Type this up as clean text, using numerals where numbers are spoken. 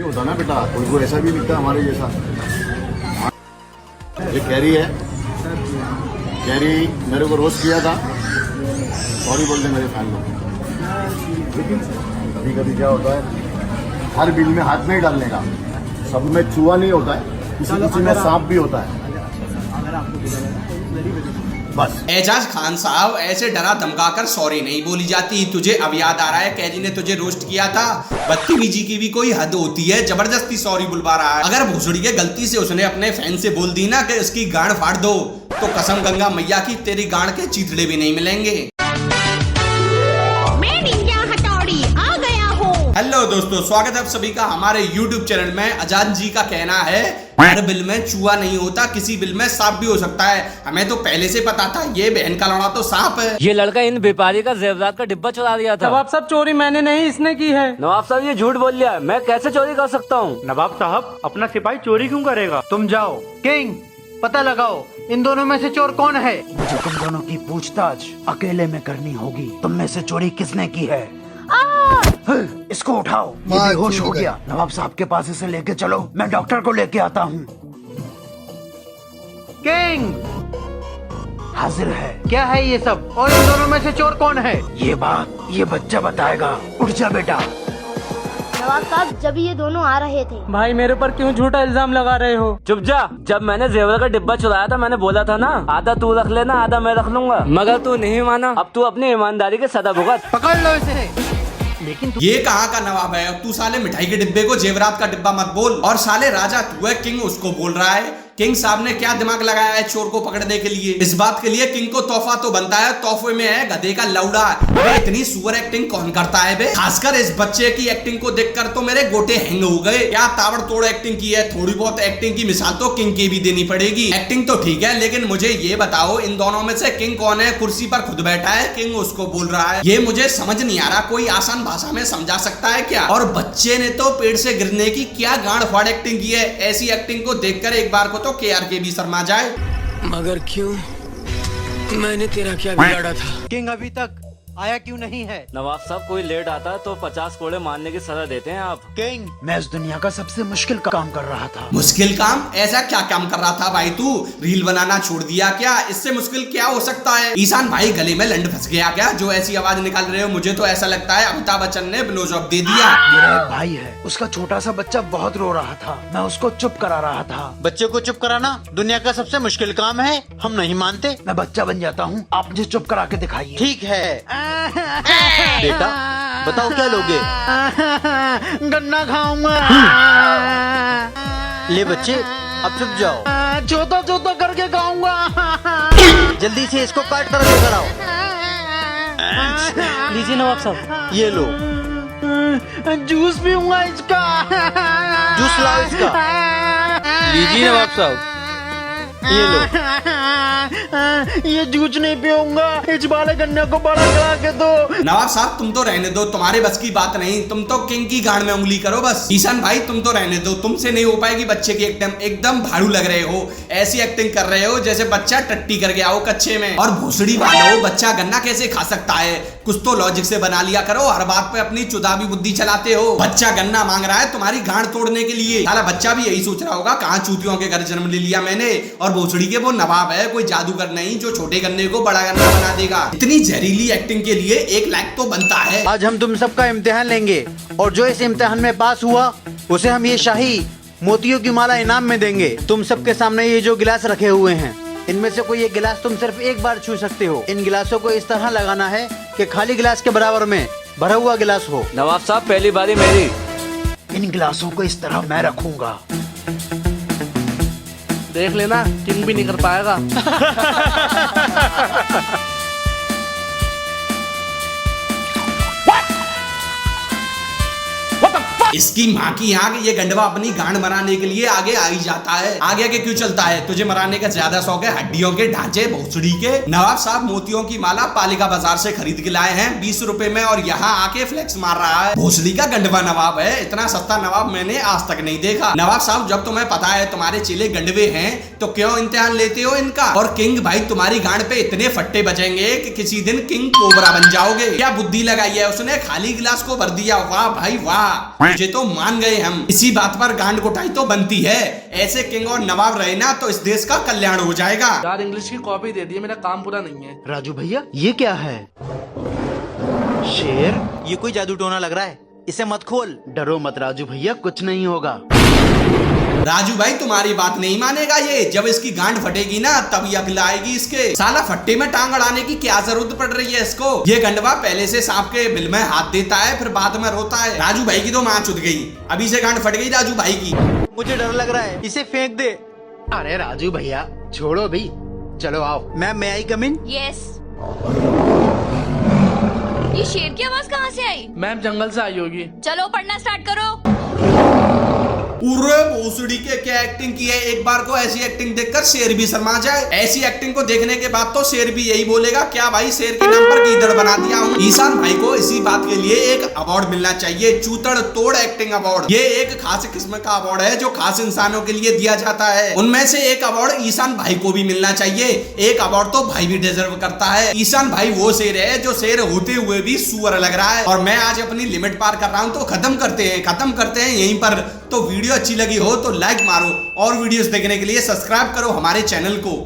होता ना बेटा, कोई को ऐसा भी दिखता है हमारे जैसा। ये कैरी है, कैरी मेरे को रोस्ट किया था, सॉरी बोल दे मेरे फैन लोग। लेकिन कभी कभी क्या होता है, हर बिल में हाथ नहीं डालने का, सब में चूहा नहीं होता है, किसी किसी में सांप भी होता है। बस एजाज खान साहब, ऐसे डरा धमकाकर सॉरी नहीं बोली जाती। तुझे अब याद आ रहा है कैरी ने तुझे रोस्ट किया था? बदतमीजी की भी कोई हद होती है, जबरदस्ती सॉरी बुलवा रहा है। अगर भोसड़ी के गलती से उसने अपने फैन से बोल दी ना कि इसकी गांड फाड़ दो, तो कसम गंगा मैया की तेरी गांड के चीथड़े भी नहीं मिलेंगे। हेलो दोस्तों, स्वागत है आप सभी का हमारे YouTube चैनल में। अजान जी का कहना है हर बिल में चूहा नहीं होता, किसी बिल में सांप भी हो सकता है। हमें तो पहले से पता था, ये बहन का लौड़ा तो सांप है। ये लड़का इन व्यापारी का जेवरात का डिब्बा चुरा दिया था। नवाब साहब, चोरी मैंने नहीं, इसने की है। नवाब साहब ये झूठ बोल लिया, मैं कैसे चोरी कर सकता हूँ? नवाब साहब, अपना सिपाही चोरी क्यों करेगा? तुम जाओ किंग, पता लगाओ इन दोनों में से चोर कौन है। मुझे तुम दोनों की पूछताछ अकेले में करनी होगी। तुम में से चोरी किसने की है? इसको उठाओ, ये बेहोश हो गया। नवाब साहब के पास इसे लेके चलो, मैं डॉक्टर को लेके आता हूँ। किंग, हाजिर है। क्या है ये सब और इन दोनों में से चोर कौन है? ये बात ये बच्चा बताएगा। उठ जा बेटा। नवाब साहब, जब ये दोनों आ रहे थे। भाई मेरे पर क्यों झूठा इल्जाम लगा रहे हो? चुप जा। जब मैंने जेवर का डिब्बा चुराया था, मैंने बोला था ना, आधा तू रख लेना, आधा मैं रख लूंगा, मगर तू नहीं माना। अब तू अपनी ईमानदारी के सदा भुगत। पकड़ लो इसे। लेकिन ये कहाँ का नवाब है? तू साले मिठाई के डिब्बे को जेवरात का डिब्बा मत बोल। और साले राजा तू है, किंग उसको बोल रहा है। किंग साहब ने क्या दिमाग लगाया है चोर को पकड़ने के लिए? इस बात के लिए किंग को तोहफा तो बनता है, तोहफे में है गधे का लौड़ा। बे इतनी सुअर एक्टिंग कौन करता है बे? खासकर इस बच्चे की एक्टिंग को देखकर तो मेरे गोटे हैंग हो गए। क्या ताबड़तोड़ एक्टिंग की है। थोड़ी बहुत एक्टिंग की मिसाल तो किंग की भी देनी पड़ेगी। एक्टिंग तो ठीक है, लेकिन मुझे ये बताओ इन दोनों में से किंग कौन है? कुर्सी पर खुद बैठा है, किंग उसको बोल रहा है। ये मुझे समझ नहीं आ रहा, कोई आसान भाषा में समझा सकता है क्या? और बच्चे ने तो पेड़ से गिरने की क्या गांड फाड़ एक्टिंग की है। ऐसी एक्टिंग को देखकर एक बार को तो KR के भी शर्मा जाए। मगर क्यों? मैंने तेरा क्या बिगाड़ा था? किंग अभी तक आया क्यों नहीं है? नवाब साहब, कोई लेट आता है तो 50 कोड़े मारने की सजा देते हैं आप। किंग, मैं इस दुनिया का सबसे मुश्किल काम कर रहा था। मुश्किल काम? ऐसा क्या काम कर रहा था भाई तू? रील बनाना छोड़ दिया क्या? इससे मुश्किल क्या हो सकता है? ईशान भाई गले में लंड फंस गया क्या, जो ऐसी आवाज निकाल रहे हो? मुझे तो ऐसा लगता है अमिताभ बच्चन ने ब्लो जॉब दे दिया। मेरा एक भाई है, उसका छोटा सा बच्चा बहुत रो रहा था, मैं उसको चुप करा रहा था। बच्चे को चुप कराना दुनिया का सबसे मुश्किल काम है, हम नहीं मानते। मैं बच्चा बन जाता हूँ, आप मुझे चुप करा के दिखाइए। ठीक है बेटा, बताओ क्या लोगे? गन्ना खाऊंगा। ले बच्चे, अब चुप जाओ। चौथा चौथा करके खाऊंगा। जल्दी से इसको काट कर लेकर आओ। लीजिए नवाब साहब। ये लो। जूस पीऊंगा इसका। जूस लाओ इसका। लीजिए नवाब साहब। ये लो। ये जूस नहीं पीऊंगा, इस वाले गन्ने को बड़ा करा के दो। नवाब साहब तुम तो रहने दो, तुम्हारे बस की बात नहीं। तुम तो किंग की गांड में उंगली करो बस। ईशान भाई तुम तो रहने दो, तुमसे नहीं हो पाएगी। बच्चे की एकदम भाड़ू लग रहे हो। ऐसी एक्टिंग कर रहे हो जैसे बच्चा टट्टी कर गया हो कच्चे में। और भोसड़ी वालों, बच्चा गन्ना कैसे खा सकता है? कुछ तो लॉजिक से बना लिया करो, हर बात पे अपनी चुदावी बुद्धि चलाते हो। बच्चा गन्ना मांग रहा है तुम्हारी गांड तोड़ने के लिए। साला बच्चा भी यही सोच रहा होगा, कहाँ चूतियों के घर जन्म ले लिया मैंने। और भोसड़ी के वो नवाब है, कोई जादूगर नहीं जो छोटे गन्ने को बड़ा गन्ना बना देगा। इतनी जहरीली एक्टिंग के लिए 1 लाख तो बनता है। आज हम तुम सबका इम्तिहान लेंगे और जो इस इम्तिहान में पास हुआ उसे हम ये शाही मोतियों की माला इनाम में देंगे। तुम सबके सामने ये जो गिलास रखे हुए हैं, इनमें से कोई एक गिलास तुम सिर्फ एक बार छू सकते हो। इन गिलासों को इस तरह लगाना है कि खाली गिलास के बराबर में भरा हुआ गिलास हो। नवाब साहब, पहली बारी मेरी। इन गिलासों को इस तरह मैं रखूंगा। देख लेना, किंग भी नहीं कर पाएगा। इसकी माँ की आंख, ये गंडवा अपनी गांड बनाने के लिए आगे आ ही जाता है। आगे आगे क्यों चलता है? तुझे मराने का ज्यादा शौक है हड्डियों के ढांचे भोसड़ी के। नवाब साहब मोतियों की माला पालिका बाजार से खरीद के लाए हैं 20 रुपए में, और यहाँ आके फ्लेक्स मार रहा है। भोसड़ी का गंडवा नवाब है, इतना सस्ता नवाब मैंने आज तक नहीं देखा। नवाब साहब, जब तुम्हें पता है तुम्हारे चेले गंडवे हैं, तो क्यों इम्तिहान लेते हो इनका? और किंग भाई, तुम्हारी गांड पे इतने फट्टे बचेंगे कि किसी दिन किंग कोबरा बन जाओगे। क्या बुद्धि लगाई है उसने, खाली गिलास को भर दिया। वाह भाई वाह। ये तो मान गए हम, इसी बात पर गांड कुटाई तो बनती है। ऐसे किंग और नवाब रहे ना तो इस देश का कल्याण हो जाएगा। यार इंग्लिश की कॉपी दे दी, मेरा काम पूरा नहीं है। राजू भैया ये क्या है? शेर? ये कोई जादू टोना लग रहा है, इसे मत खोल। डरो मत राजू भैया, कुछ नहीं होगा। राजू भाई तुम्हारी बात नहीं मानेगा ये, जब इसकी गांड फटेगी ना तब अकल आएगी इसके। साला फट्टे में टांग अड़ाने की क्या जरूरत पड़ रही है इसको। ये गंडवा पहले से सांप के बिल में हाथ देता है फिर बाद में रोता है। राजू भाई की तो मां चुद गई, अभी से गांड फट गई राजू भाई की। मुझे डर लग रहा है, इसे फेंक दे। अरे राजू भैया छोड़ो भी, चलो आओ। मैम मैं आई कम इन? यस। ये शेर की आवाज कहाँ से आई? मैम जंगल से आई होगी। चलो पढ़ना स्टार्ट करो। पूरे भोसड़ी के क्या एक्टिंग की है, एक बार को ऐसी एक्टिंग देखकर शेर भी शर्मा जाए। ऐसी एक्टिंग को देखने के बाद तो शेर भी यही बोलेगा, क्या भाई शेर के नाम पर गीदड़ बना दिया हूँ। ईशान भाई को इसी बात के लिए एक अवार्ड मिलना चाहिए, चूतड़ तोड़ एक्टिंग अवार्ड। ये एक खास किस्म का अवार्ड है जो खास इंसानों के लिए दिया जाता है। उनमें से एक अवार्ड ईशान भाई को भी मिलना चाहिए। एक अवार्ड तो भाई भी डिजर्व करता है। ईशान भाई वो शेर है जो शेर होते हुए भी सुअर लग रहा है। और मैं आज अपनी लिमिट पार कर रहा हूँ तो खत्म करते हैं यहीं पर। तो वीडियो अच्छी लगी हो तो लाइक मारो और वीडियोस देखने के लिए सब्सक्राइब करो हमारे चैनल को।